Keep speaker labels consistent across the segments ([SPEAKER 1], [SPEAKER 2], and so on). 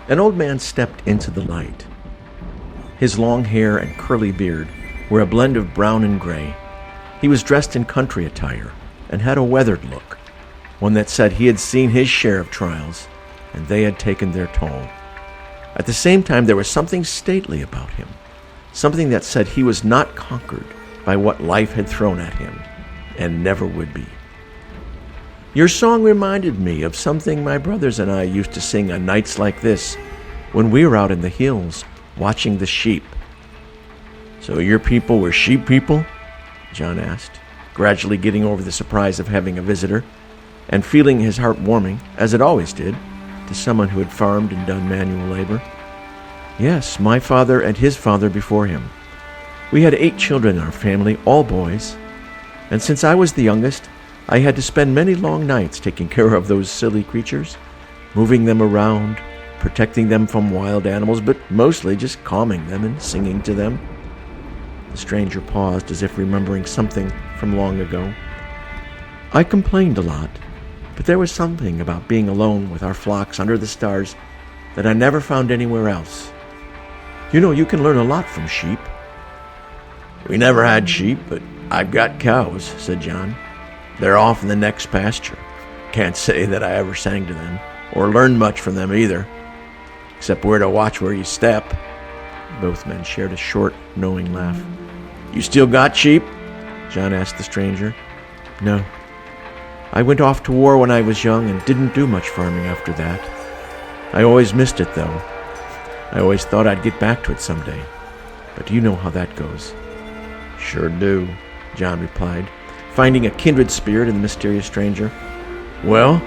[SPEAKER 1] An old man stepped into the light. His long hair and curly beard were a blend of brown and gray. He was dressed in country attire and had a weathered look, one that said he had seen his share of trials, and they had taken their toll. At the same time, there was something stately about him, something that said he was not conquered by what life had thrown at him, and never would be. Your song reminded me of something my brothers and I used to sing on nights like this, when we were out in the hills watching the sheep. So your people were sheep people? John asked, gradually getting over the surprise of having a visitor, and feeling his heart warming, as it always did, to someone who had farmed and done manual labor. Yes, my father and his father before him. We had 8 children in our family, all boys, and since I was the youngest, I had to spend many long nights taking care of those silly creatures, moving them around, protecting them from wild animals, but mostly just calming them and singing to them. The stranger paused as if remembering something from long ago. I complained a lot, but there was something about being alone with our flocks under the stars that I never found anywhere else. You know, you can learn a lot from sheep. We never had sheep, but I've got cows, said John. They're off in the next pasture. Can't say that I ever sang to them, or learned much from them either, except where to watch where you step. Both men shared a short, knowing laugh. You still got sheep? John asked the stranger. No. I went off to war when I was young and didn't do much farming after that. I always missed it, though. I always thought I'd get back to it someday. But you know how that goes. Sure do, John replied, finding a kindred spirit in the mysterious stranger. Well,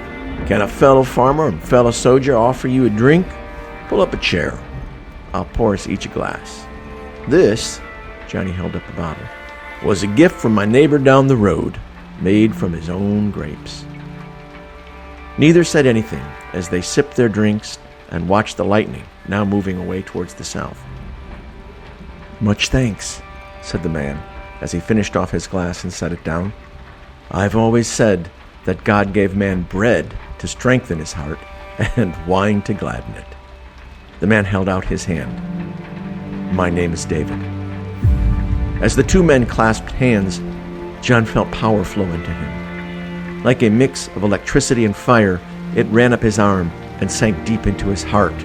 [SPEAKER 1] can a fellow farmer and fellow soldier offer you a drink? Pull up a chair. I'll pour us each a glass. This, Johnny held up a bottle, was a gift from my neighbor down the road, made from his own grapes. Neither said anything as they sipped their drinks and watched the lightning, now moving away towards the south. Much thanks, said the man as he finished off his glass and set it down. I've always said that God gave man bread to strengthen his heart and wine to gladden it. The man held out his hand. My name is David. As the 2 men clasped hands, John felt power flow into him. Like a mix of electricity and fire, it ran up his arm and sank deep into his heart.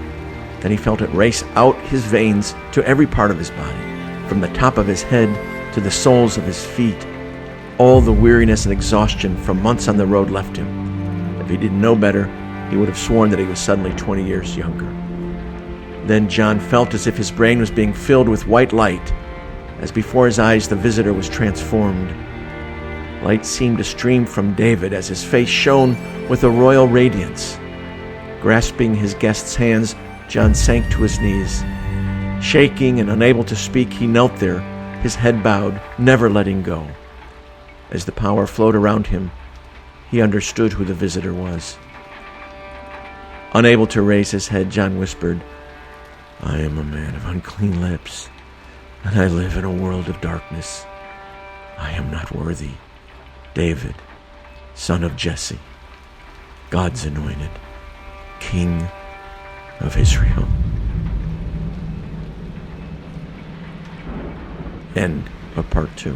[SPEAKER 1] Then he felt it race out his veins to every part of his body, from the top of his head to the soles of his feet. All the weariness and exhaustion from months on the road left him. If he didn't know better, he would have sworn that he was suddenly 20 years younger. Then John felt as if his brain was being filled with white light. As before his eyes, the visitor was transformed. Light seemed to stream from David as his face shone with a royal radiance. Grasping his guest's hands, John sank to his knees. Shaking and unable to speak, he knelt there, his head bowed, never letting go. As the power flowed around him, he understood who the visitor was. Unable to raise his head, John whispered, I am a man of unclean lips, and I live in a world of darkness. I am not worthy. David, son of Jesse, God's anointed, King of Israel. End of part 2.